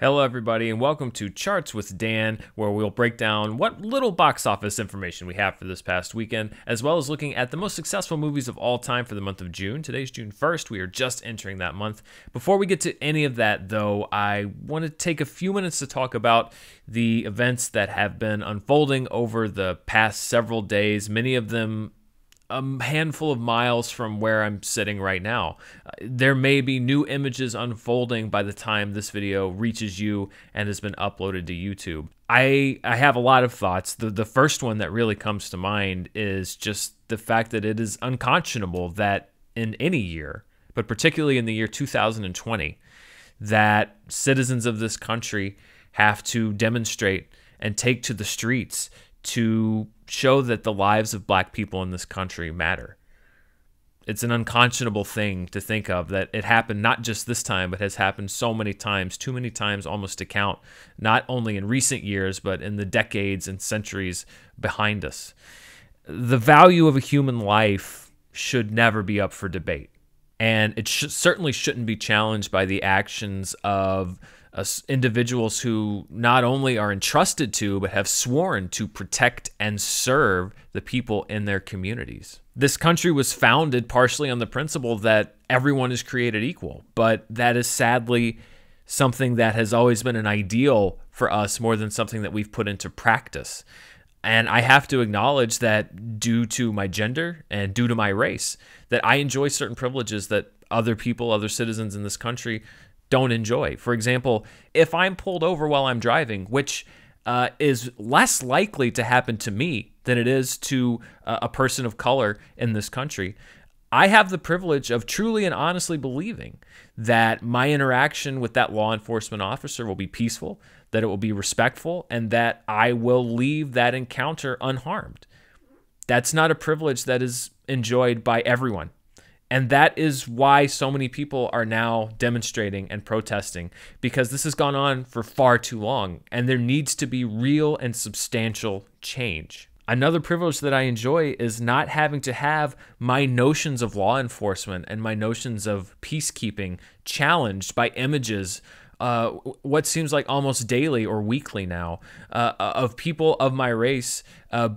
Hello, everybody, and welcome to Charts with Dan, where we'll break down what little box office information we have for this past weekend, as well as looking at the most successful movies of all time for the month of June. Today's June 1st. We are just entering that month. Before we get to any of that, though, I want to take a few minutes to talk about the events that have been unfolding over the past several days, many of them a handful of miles from where I'm sitting right now. There may be new images unfolding by the time this video reaches you and has been uploaded to YouTube. I have a lot of thoughts. The first one that really comes to mind is just the fact that it is unconscionable that in any year, but particularly in the year 2020, that citizens of this country have to demonstrate and take to the streets to show that the lives of black people in this country matter. It's an unconscionable thing to think of, that it happened not just this time, but has happened so many times, too many times almost to count, not only in recent years, but in the decades and centuries behind us. The value of a human life should never be up for debate. And it certainly shouldn't be challenged by the actions of individuals who not only are entrusted to, but have sworn to protect and serve the people in their communities. This country was founded partially on the principle that everyone is created equal, but that is sadly something that has always been an ideal for us more than something that we've put into practice. And I have to acknowledge that due to my gender and due to my race, that I enjoy certain privileges that other people, other citizens in this country don't enjoy. For example, if I'm pulled over while I'm driving, which is less likely to happen to me than it is to a person of color in this country, I have the privilege of truly and honestly believing that my interaction with that law enforcement officer will be peaceful, that it will be respectful, and that I will leave that encounter unharmed. That's not a privilege that is enjoyed by everyone. And that is why so many people are now demonstrating and protesting, because this has gone on for far too long, and there needs to be real and substantial change. Another privilege that I enjoy is not having to have my notions of law enforcement and my notions of peacekeeping challenged by images, what seems like almost daily or weekly now, of people of my race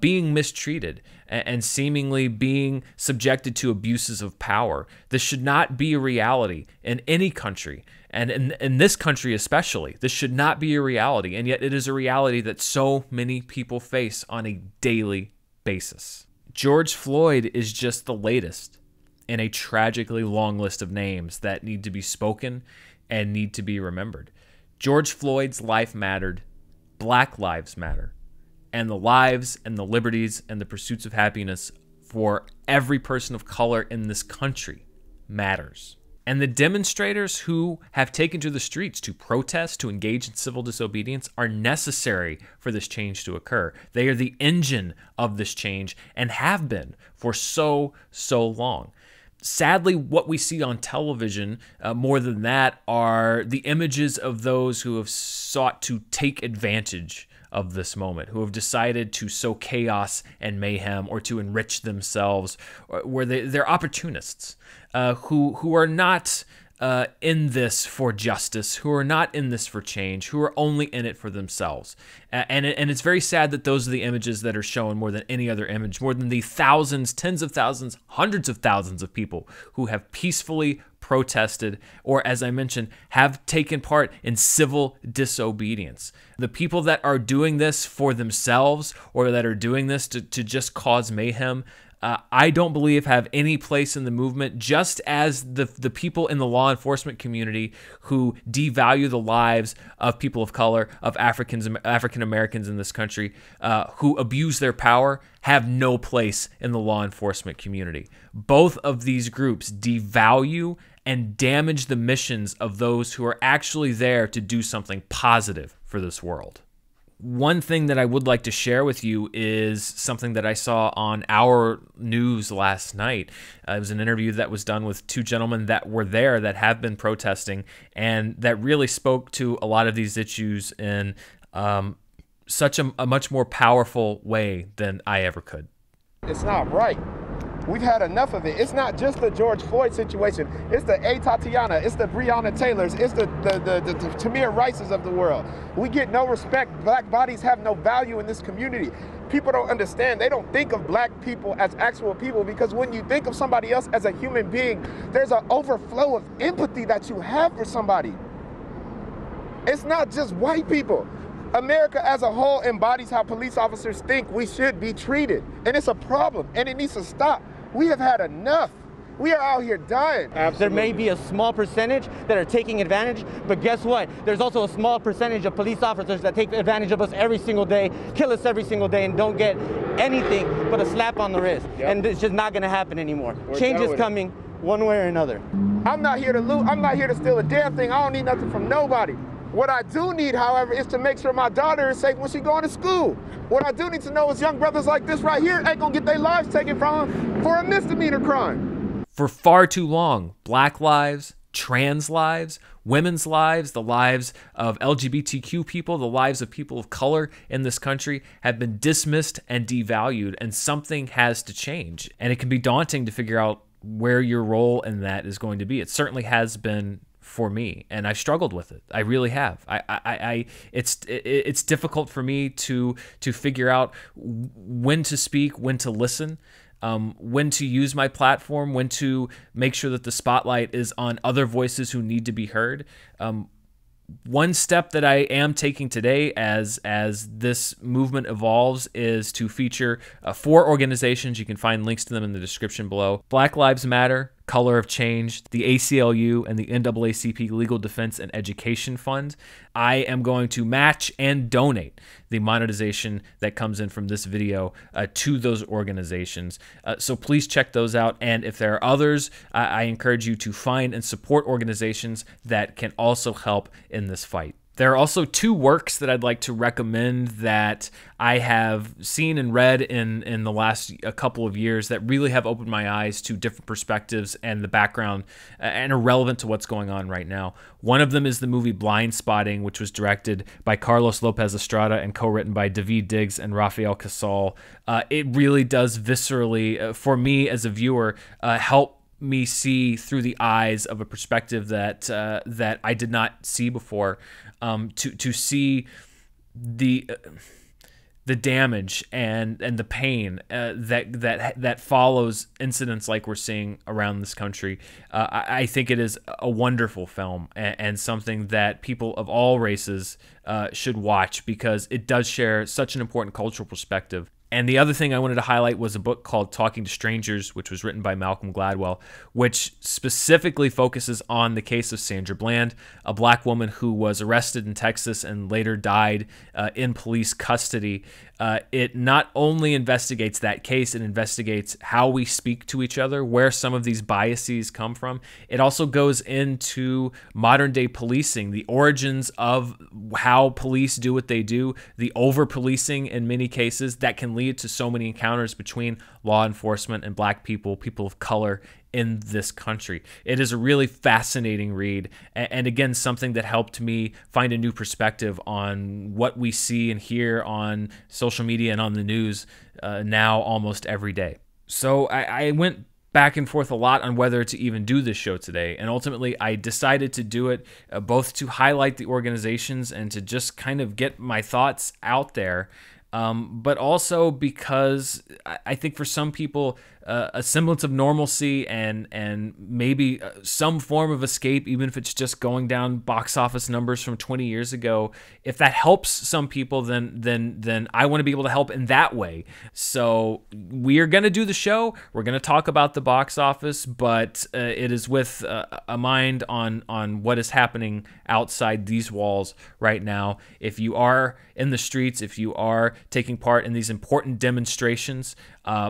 being mistreated and seemingly being subjected to abuses of power. This should not be a reality in any country, and in this country especially. This should not be a reality, and yet it is a reality that so many people face on a daily basis. George Floyd is just the latest in a tragically long list of names that need to be spoken and need to be remembered. George Floyd's life mattered. Black lives matter. And the lives and the liberties and the pursuits of happiness for every person of color in this country matters. And the demonstrators who have taken to the streets to protest, to engage in civil disobedience, are necessary for this change to occur. They are the engine of this change and have been for so long. Sadly, what we see on television, more than that, are the images of those who have sought to take advantage of this moment, who have decided to sow chaos and mayhem or to enrich themselves, where they're opportunists who are not in this for justice, who are not in this for change, who are only in it for themselves. And it's very sad that those are the images that are shown more than any other image, more than the thousands, tens of thousands, hundreds of thousands of people who have peacefully protested, or as I mentioned, have taken part in civil disobedience. The people that are doing this for themselves or that are doing this to just cause mayhem, I don't believe have any place in the movement, just as the people in the law enforcement community who devalue the lives of people of color, of African Americans in this country, who abuse their power, have no place in the law enforcement community. Both of these groups devalue and damage the missions of those who are actually there to do something positive for this world. One thing that I would like to share with you is something that I saw on Our News last night. It was an interview that was done with two gentlemen that were there that have been protesting, and that really spoke to a lot of these issues in such a much more powerful way than I ever could. It's not right. We've had enough of it. It's not just the George Floyd situation. It's the A. Tatiana. It's the Breonna Taylors. It's the Tamir Rices of the world. We get no respect. Black bodies have no value in this community. People don't understand. They don't think of black people as actual people, because when you think of somebody else as a human being, there's an overflow of empathy that you have for somebody. It's not just white people. America as a whole embodies how police officers think we should be treated. And it's a problem, and it needs to stop. We have had enough. We are out here dying. Absolutely. There may be a small percentage that are taking advantage, but guess what? There's also a small percentage of police officers that take advantage of us every single day, kill us every single day, and don't get anything but a slap on the wrist. Yep. And it's just not gonna happen anymore. Change is coming one way or another. I'm not here to loot. I'm not here to steal a damn thing. I don't need nothing from nobody. What I do need, however, is to make sure my daughter is safe when she's going to school. What I do need to know is young brothers like this right here ain't gonna get their lives taken from them for a misdemeanor crime. For far too long, black lives, trans lives, women's lives, the lives of LGBTQ people, the lives of people of color in this country have been dismissed and devalued, and something has to change. And it can be daunting to figure out where your role in that is going to be. It certainly has been for me, and I've struggled with it. I really have. It's difficult for me to figure out when to speak, when to listen, when to use my platform, when to make sure that the spotlight is on other voices who need to be heard. One step that I am taking today as this movement evolves is to feature 4 organizations. You can find links to them in the description below. Black Lives Matter, Color of Change, the ACLU, and the NAACP Legal Defense and Education Fund. I am going to match and donate the monetization that comes in from this video to those organizations. So please check those out. And if there are others, I encourage you to find and support organizations that can also help in this fight. There are also 2 works that I'd like to recommend that I have seen and read in the last couple of years that really have opened my eyes to different perspectives and the background and are relevant to what's going on right now. One of them is the movie Blind Spotting, which was directed by Carlos Lopez Estrada and co-written by David Diggs and Rafael Casal. It really does viscerally, for me as a viewer, help me see through the eyes of a perspective that I did not see before, to see the damage and the pain that follows incidents like we're seeing around this country. I think it is a wonderful film and something that people of all races should watch, because it does share such an important cultural perspective. And the other thing I wanted to highlight was a book called Talking to Strangers, which was written by Malcolm Gladwell, which specifically focuses on the case of Sandra Bland, a black woman who was arrested in Texas and later died in police custody. It not only investigates that case, it investigates how we speak to each other, where some of these biases come from. It also goes into modern day policing, the origins of how police do what they do, the over-policing in many cases that can lead to so many encounters between law enforcement and black people, people of color in this country. It is a really fascinating read, and again, something that helped me find a new perspective on what we see and hear on social media and on the news now almost every day. So I went back and forth a lot on whether to even do this show today, and ultimately I decided to do it both to highlight the organizations and to just kind of get my thoughts out there, but also because I think for some people a semblance of normalcy and maybe some form of escape, even if it's just going down box office numbers from 20 years ago, if that helps some people, then I want to be able to help in that way. So we are going to do the show. We're going to talk about the box office, but it is with a mind on what is happening outside these walls right now. If you are in the streets, if you are taking part in these important demonstrations,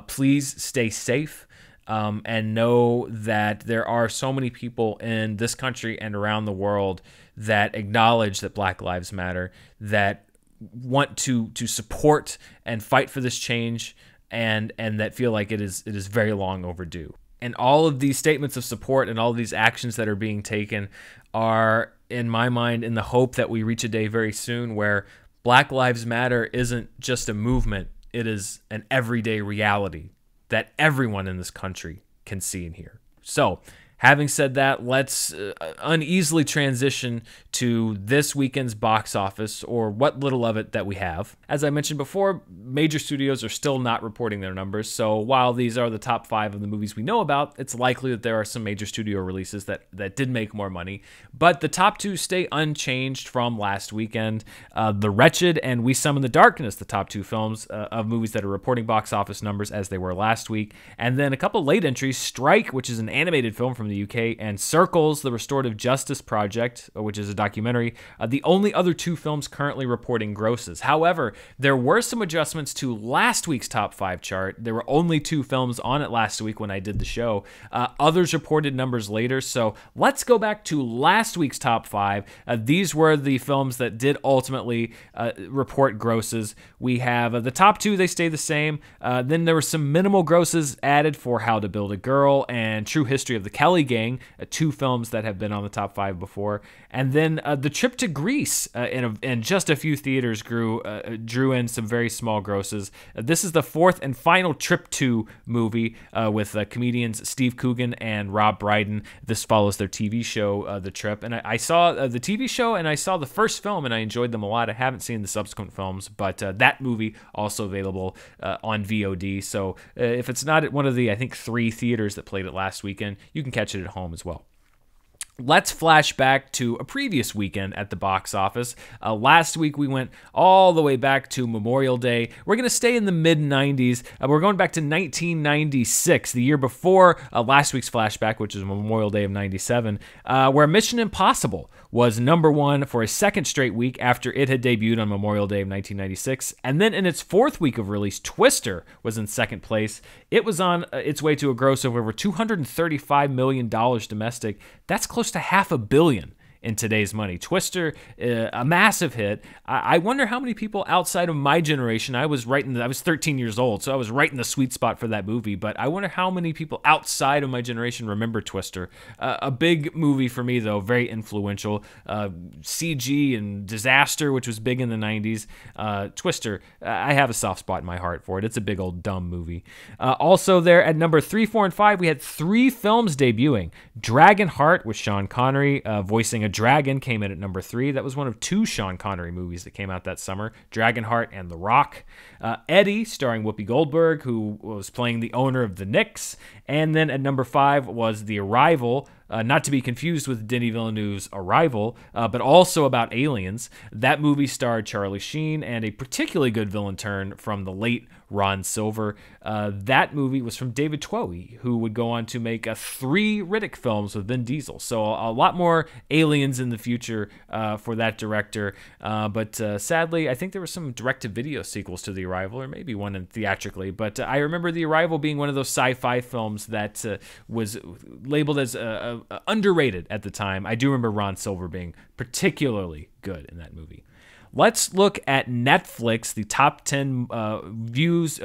please stay safe, and know that there are so many people in this country and around the world that acknowledge that Black Lives Matter, that want to support and fight for this change, and that feel like it is very long overdue. And all of these statements of support and all of these actions that are being taken are, in my mind, in the hope that we reach a day very soon where Black Lives Matter isn't just a movement, it is an everyday reality that everyone in this country can see and hear. So, having said that, let's uneasily transition to this weekend's box office, or what little of it that we have. As I mentioned before, major studios are still not reporting their numbers, so while these are the top 5 of the movies we know about, it's likely that there are some major studio releases that did make more money. But the top 2 stay unchanged from last weekend. The Wretched and We Summon the Darkness, the top 2 films of movies that are reporting box office numbers as they were last week. And then a couple late entries, Strike, which is an animated film from the UK, and Circles, the Restorative Justice Project, which is a documentary, the only other 2 films currently reporting grosses. However, there were some adjustments to last week's top 5 chart. There were only 2 films on it last week when I did the show. Others reported numbers later, so let's go back to last week's top 5. These were the films that did ultimately report grosses. We have the top 2, they stay the same. Then there were some minimal grosses added for How to Build a Girl and True History of the Kelly Gang, 2 films that have been on the top 5 before. And then The Trip to Greece in just a few theaters drew in some very small grosses. This is the 4th and final Trip to movie with comedians Steve Coogan and Rob Brydon. This follows their TV show, The Trip. And I saw the TV show and I saw the first film and I enjoyed them a lot. I haven't seen the subsequent films, but that movie also available on VOD. So if it's not at one of the, I think, 3 theaters that played it last weekend, you can catch it at home as well. Let's flash back to a previous weekend at the box office. Last week, we went all the way back to Memorial Day. We're going to stay in the mid-90s. We're going back to 1996, the year before last week's flashback, which is Memorial Day of 97, where Mission Impossible was number 1 for a second straight week after it had debuted on Memorial Day of 1996. And then in its 4th week of release, Twister was in second place. It was on its way to a gross of over $235 million domestic. That's close to $500 million in today's money. Twister, a massive hit. I wonder how many people outside of my generation, I was 13 years old, so I was right in the sweet spot for that movie, but I wonder how many people outside of my generation remember Twister. A big movie for me, though, very influential. CG and disaster, which was big in the 90s. Twister, I have a soft spot in my heart for it. It's a big old dumb movie. Also there at number 3, 4, and 5, we had 3 films debuting. Dragonheart with Sean Connery voicing a dragon came in at number 3. That was one of 2 Sean Connery movies that came out that summer, Dragonheart and The Rock. Eddie, starring Whoopi Goldberg, who was playing the owner of the Knicks. And then at number 5 was The Arrival, not to be confused with Denis Villeneuve's Arrival, but also about aliens. That movie starred Charlie Sheen and a particularly good villain turn from the late Ron Silver. That movie was from David Twohy, who would go on to make 3 Riddick films with Vin Diesel. So a lot more aliens in the future for that director. But sadly, I think there were some direct-to-video sequels to The Arrival, or maybe one theatrically. But I remember The Arrival being one of those sci-fi films that was labeled as underrated at the time. I do remember Ron Silver being particularly good in that movie. Let's look at Netflix, the top 10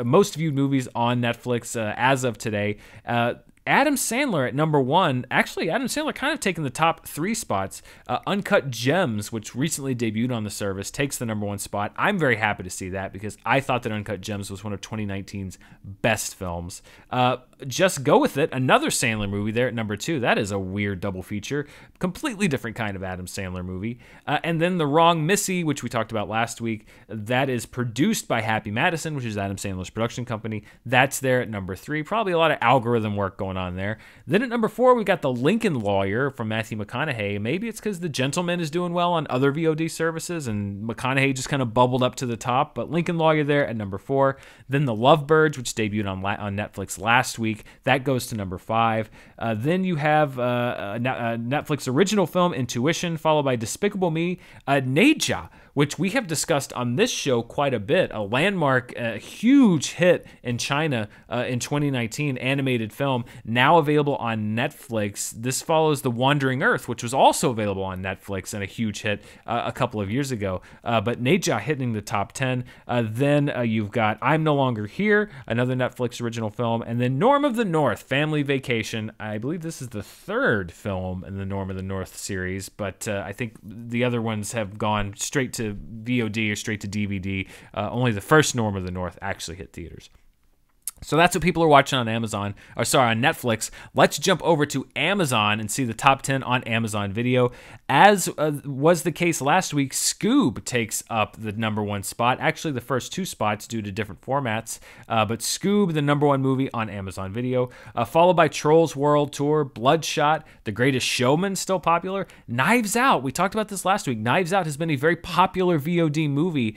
most viewed movies on Netflix as of today. Adam Sandler at number 1. Actually, Adam Sandler kind of taking the top 3 spots. Uncut Gems, which recently debuted on the service, takes the number 1 spot. I'm very happy to see that because I thought that Uncut Gems was one of 2019's best films. Just Go With It, another Sandler movie there at number 2. That is a weird double feature. Completely different kind of Adam Sandler movie. And then The Wrong Missy, which we talked about last week. That is produced by Happy Madison, which is Adam Sandler's production company. That's there at number 3. Probably a lot of algorithm work going on there. Then at number 4, we got The Lincoln Lawyer from Matthew McConaughey. Maybe it's because The Gentleman is doing well on other VOD services and McConaughey just kind of bubbled up to the top, but Lincoln Lawyer there at number 4. Then The Lovebirds, which debuted on Netflix last week. That goes to number 5. Then you have Netflix original film Intuition, followed by Despicable Me, Neja, which we have discussed on this show quite a bit. A landmark, huge hit in China in 2019, animated film, now available on Netflix. This follows The Wandering Earth, which was also available on Netflix and a huge hit a couple of years ago. But Neja hitting the top 10. Then you've got I'm No Longer Here, another Netflix original film. And then Norm of the North, Family Vacation. I believe this is the 3rd film in the Norm of the North series, but I think the other ones have gone straight to VOD or straight to DVD. Only the first Norm of the North actually hit theaters. So that's what people are watching on Amazon, or sorry, on Netflix. Let's jump over to Amazon and see the top 10 on Amazon Video. As was the case last week, Scoob takes up the #1 spot. Actually, the first 2 spots due to different formats. But Scoob, the #1 movie on Amazon Video, followed by Trolls World Tour, Bloodshot, The Greatest Showman, still popular. Knives Out, we talked about this last week. Knives Out has been a very popular VOD movie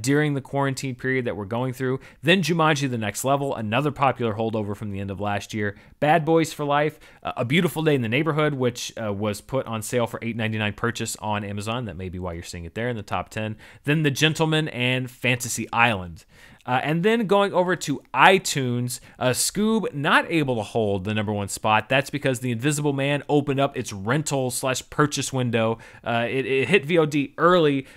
during the quarantine period that we're going through. Then Jumanji: The Next Level, another popular holdover from the end of last year. Bad Boys for Life, A Beautiful Day in the Neighborhood, which was put on sale for $8.99 purchase on Amazon. That may be why you're seeing it there in the top 10. Then The Gentleman and Fantasy Island. And then going over to iTunes, Scoob not able to hold the #1 spot. That's because The Invisible Man opened up its rental/purchase window. It hit VOD early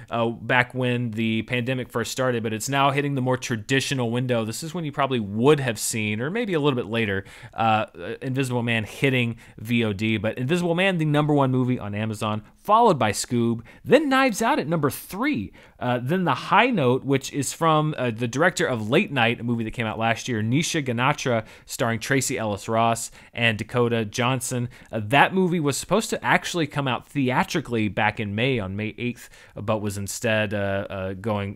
back when the pandemic first started, but it's now hitting the more traditional window. This is when you probably would have seen, or maybe a little bit later, Invisible Man hitting VOD. But Invisible Man, the #1 movie on Amazon, followed by Scoob. Then Knives Out at #3. Then The High Note, which is from the director of Late Night, a movie that came out last year, Nisha Ganatra, starring Tracy Ellis Ross and Dakota Johnson. That movie was supposed to actually come out theatrically back in May, on May 8th, but was instead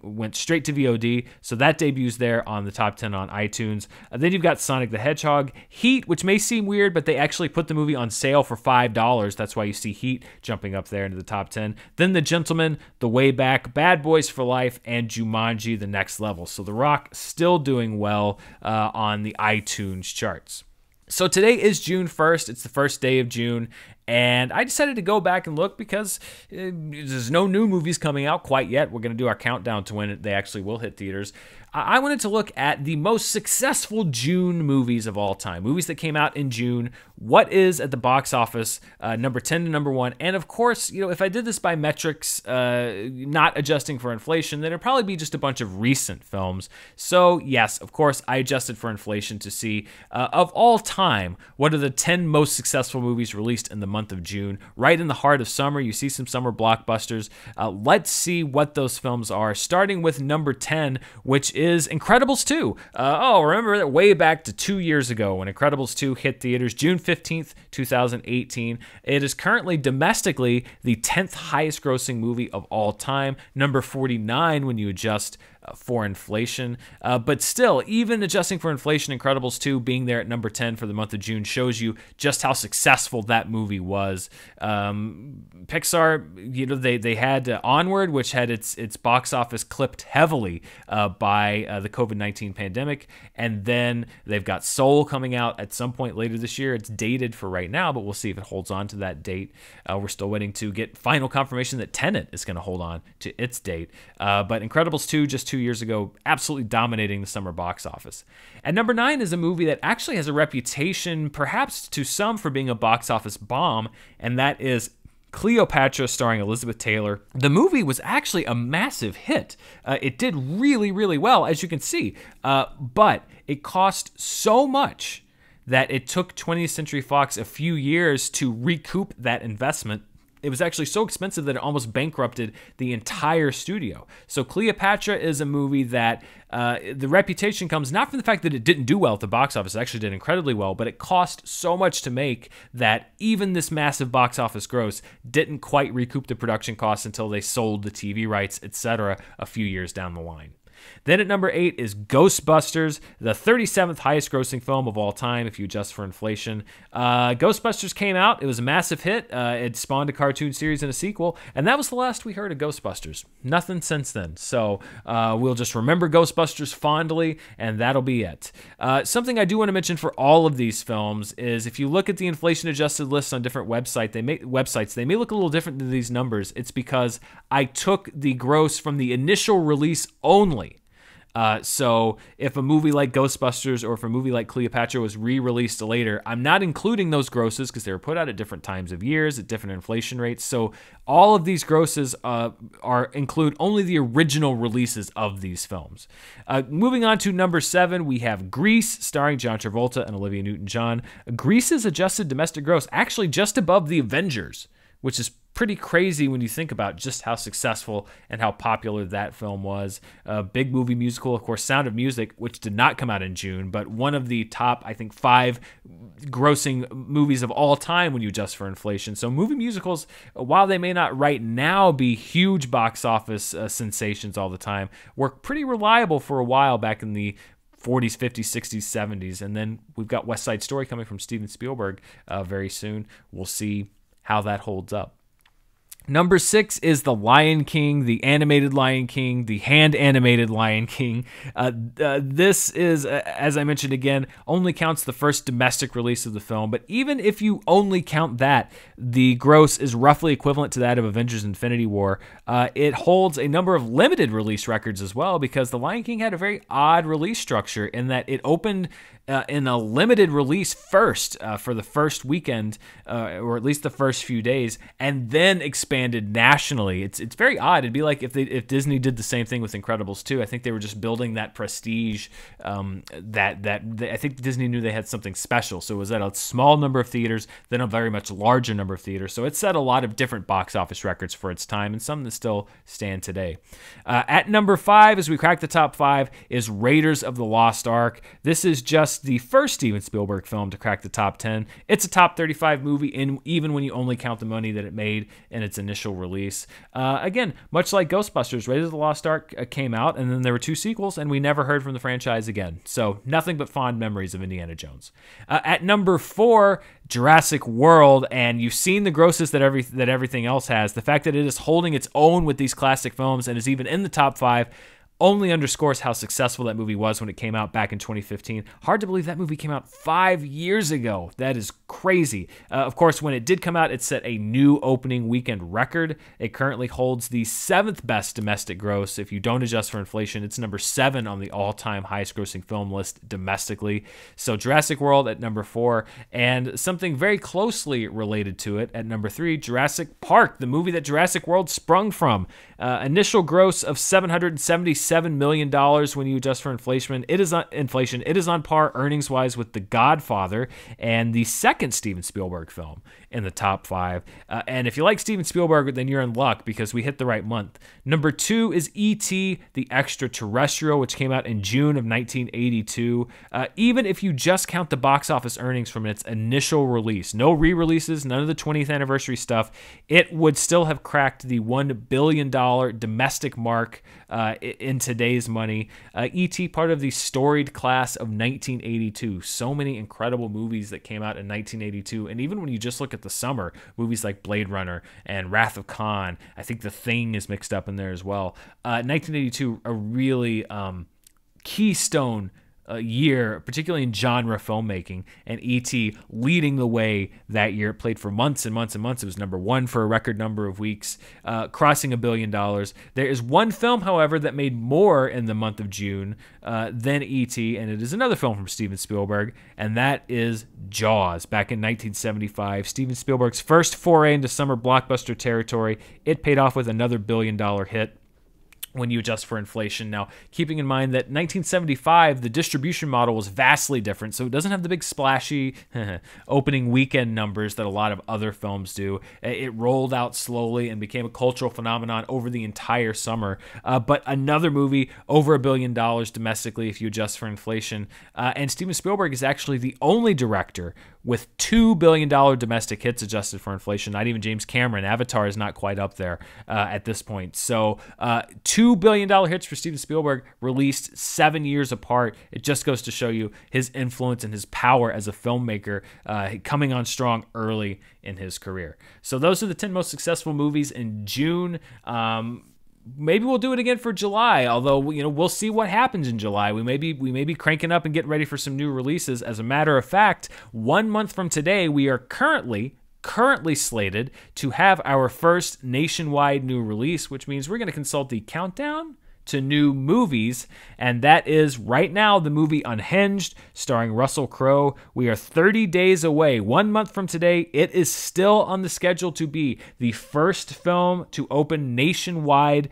went straight to VOD. So that debuts there on the top 10 on iTunes. Then you've got Sonic the Hedgehog, Heat, which may seem weird, but they actually put the movie on sale for $5. That's why you see Heat jumping up there into the top 10. Then The Gentleman, The Way Back, Bad Boys for Life, and Jumanji: The Next Level. So The Rock still doing well on the iTunes charts. So today is June 1st. It's the first day of June. And I decided to go back and look because there's no new movies coming out quite yet. We're going to do our countdown to when they actually will hit theaters. I wanted to look at the most successful June movies of all time, movies that came out in June. What is at the box office, number 10 to number 1? And of course, if I did this by metrics, not adjusting for inflation, then it'd probably be just a bunch of recent films. So yes, of course, I adjusted for inflation to see, of all time, what are the 10 most successful movies released in the month of June. Right in the heart of summer, you see some summer blockbusters. Let's see what those films are, starting with number 10, which is Incredibles 2. Remember that way back to 2 years ago when Incredibles 2 hit theaters, June 15th, 2018. It is currently domestically the 10th highest grossing movie of all time, number 49 when you adjust for inflation. But still, even adjusting for inflation, Incredibles 2 being there at number 10 for the month of June shows you just how successful that movie was. Pixar, they had Onward, which had its box office clipped heavily by the COVID-19 pandemic. And then they've got Soul coming out at some point later this year. It's dated for right now, but we'll see if it holds on to that date. We're still waiting to get final confirmation that Tenet is going to hold on to its date. But Incredibles 2, just 2 years ago, absolutely dominating the summer box office. And number 9 is a movie that actually has a reputation, perhaps to some, for being a box office bomb, and that is Cleopatra, starring Elizabeth Taylor. The movie was actually a massive hit. It did really, really well, as you can see, but it cost so much that it took 20th Century Fox a few years to recoup that investment. It was actually so expensive that it almost bankrupted the entire studio. So Cleopatra is a movie that the reputation comes not from the fact that it didn't do well at the box office. It actually did incredibly well, but it cost so much to make that even this massive box office gross didn't quite recoup the production costs until they sold the TV rights, etc., a few years down the line. Then at number 8 is Ghostbusters, the 37th highest grossing film of all time, if you adjust for inflation. Ghostbusters came out. It was a massive hit. It spawned a cartoon series and a sequel, and that was the last we heard of Ghostbusters. Nothing since then. So we'll just remember Ghostbusters fondly, and that'll be it. Something I do want to mention for all of these films is if you look at the inflation-adjusted lists on different websites, they may look a little different than these numbers. It's because I took the gross from the initial release only. So if a movie like Ghostbusters or if a movie like Cleopatra was re-released later, I'm not including those grosses because they were put out at different times of years, at different inflation rates. So all of these grosses include only the original releases of these films. Moving on to number 7, we have Grease, starring John Travolta and Olivia Newton-John. Grease's adjusted domestic gross actually just above The Avengers, which is pretty crazy when you think about just how successful and how popular that film was. A big movie musical, of course, Sound of Music, which did not come out in June, but one of the top, I think, 5 grossing movies of all time when you adjust for inflation. So movie musicals, while they may not right now be huge box office sensations all the time, were pretty reliable for a while back in the 40s, 50s, 60s, 70s. And then we've got West Side Story coming from Steven Spielberg very soon. We'll see how that holds up. Number 6 is The Lion King, the animated Lion King, the hand-animated Lion King. This is, as I mentioned again, only counts the first domestic release of the film, but even if you only count that, the gross is roughly equivalent to that of Avengers Infinity War. It holds a number of limited release records as well, because The Lion King had a very odd release structure in that it opened in a limited release first for the first weekend, or at least the first few days, and then expanded nationally. It's very odd. It'd be like if Disney did the same thing with Incredibles 2. I think they were just building that prestige. I think Disney knew they had something special, so it was at a small number of theaters, then a very much larger number of theaters. So it set a lot of different box office records for its time, and some that still stand today. At number 5, as we crack the top 5, is Raiders of the Lost Ark. This is just the first Steven Spielberg film to crack the top 10. It's a top 35 movie, even when you only count the money that it made in its initial release. Again, much like Ghostbusters, Raiders of the Lost Ark came out, and then there were 2 sequels, and we never heard from the franchise again. So nothing but fond memories of Indiana Jones. At number 4, Jurassic World, and you've seen the grosses that everything else has. The fact that it is holding its own with these classic films and is even in the top 5 only underscores how successful that movie was when it came out back in 2015. Hard to believe that movie came out 5 years ago. That is crazy. Of course, when it did come out, it set a new opening weekend record. It currently holds the 7th best domestic gross. If you don't adjust for inflation, it's number 7 on the all-time highest grossing film list domestically. So Jurassic World at number 4, and something very closely related to it at number 3, Jurassic Park, the movie that Jurassic World sprung from. Initial gross of $777 million when you adjust for inflation. It is on par earnings-wise with The Godfather and the second Steven Spielberg film in the top 5. And if you like Steven Spielberg, then you're in luck because we hit the right month. Number 2 is E.T. the Extraterrestrial, which came out in June of 1982. Even if you just count the box office earnings from its initial release, no re-releases, none of the 20th anniversary stuff, it would still have cracked the $1 billion domestic mark in today's money. E.T., part of the storied class of 1982. So many incredible movies that came out in 1982. And even when you just look at the summer, movies like Blade Runner and Wrath of Khan, I think The Thing is mixed up in there as well. 1982, a really keystone year, particularly in genre filmmaking, and E.T. leading the way that year. It played for months and months and months. It was number 1 for a record number of weeks, crossing $1 billion. There is one film, however, that made more in the month of June than E.T., and it is another film from Steven Spielberg, and that is Jaws. Back in 1975, Steven Spielberg's first foray into summer blockbuster territory. It paid off with another $1 billion hit when you adjust for inflation. Now, keeping in mind that 1975, the distribution model was vastly different, so it doesn't have the big splashy opening weekend numbers that a lot of other films do. It rolled out slowly and became a cultural phenomenon over the entire summer. But another movie over $1 billion domestically if you adjust for inflation. And Steven Spielberg is actually the only director with $2 billion domestic hits adjusted for inflation. Not even James Cameron. Avatar is not quite up there at this point. So $2 billion hits for Steven Spielberg released 7 years apart. It just goes to show you his influence and his power as a filmmaker coming on strong early in his career. So those are the 10 most successful movies in June. Maybe we'll do it again for July, although we'll see what happens in July. We may be cranking up and getting ready for some new releases. As a matter of fact, 1 month from today, we are currently slated to have our first nationwide new release, which means we're going to consult the countdown to new movies, and that is right now the movie Unhinged, starring Russell Crowe. We are 30 days away, 1 month from today. It is still on the schedule to be the first film to open nationwide,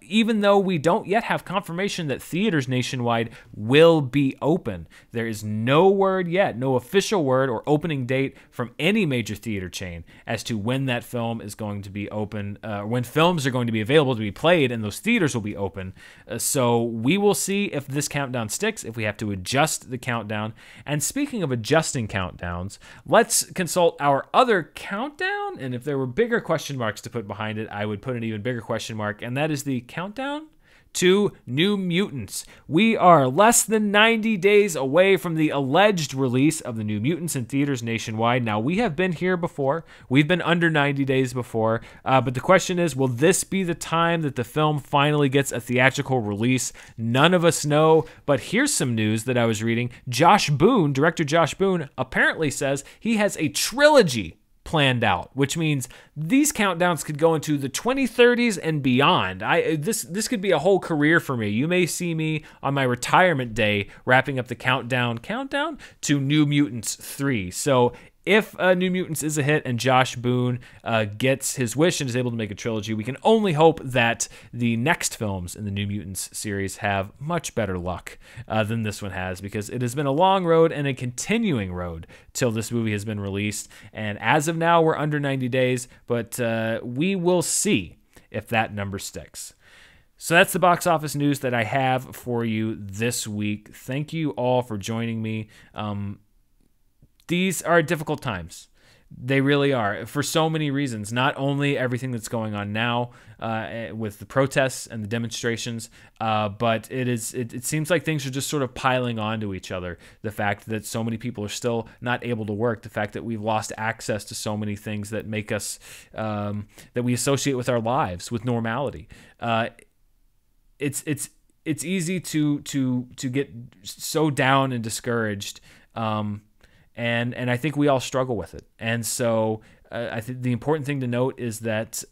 even though we don't yet have confirmation that theaters nationwide will be open. There is no word yet, no official word or opening date from any major theater chain as to when that film is going to be open, when films are going to be available to be played and those theaters will be open. So we will see if this countdown sticks, if we have to adjust the countdown. And speaking of adjusting countdowns, let's consult our other countdown. And if there were bigger question marks to put behind it, I would put an even bigger question mark. And that is the countdown to New Mutants. We are less than 90 days away from the alleged release of the New Mutants in theaters nationwide. Now, we have been here before. We've been under 90 days before. But the question is, will this be the time that the film finally gets a theatrical release? None of us know. But here's some news that I was reading. Director Josh Boone, apparently says he has a trilogy planned out, which means these countdowns could go into the 2030s and beyond. This could be a whole career for me. You may see me on my retirement day wrapping up the countdown to New Mutants 3. So if New Mutants is a hit and Josh Boone gets his wish and is able to make a trilogy, we can only hope that the next films in the New Mutants series have much better luck than this one has, because it has been a long road and a continuing road till this movie has been released. And as of now, we're under 90 days, but we will see if that number sticks. So that's the box office news that I have for you this week. Thank you all for joining me. These are difficult times. They really are, for so many reasons. Not only everything that's going on now with the protests and the demonstrations, but it seems like things are just sort of piling onto each other. The fact that so many people are still not able to work, the fact that we've lost access to so many things that make us, that we associate with our lives, with normality. It's easy to get so down and discouraged. And I think we all struggle with it. And so I think the important thing to note is that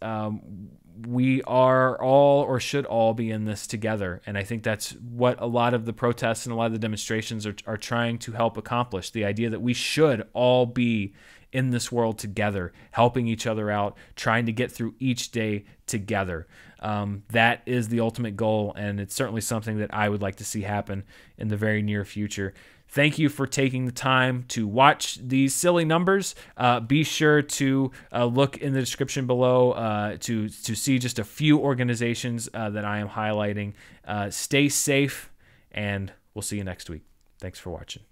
we are all, or should all, be in this together. And I think that's what a lot of the protests and a lot of the demonstrations are trying to help accomplish. The idea that we should all be in this world together, helping each other out, trying to get through each day together. That is the ultimate goal, and it's certainly something that I would like to see happen in the very near future. Thank you for taking the time to watch these silly numbers. Be sure to look in the description below to see just a few organizations that I am highlighting. Stay safe, and we'll see you next week. Thanks for watching.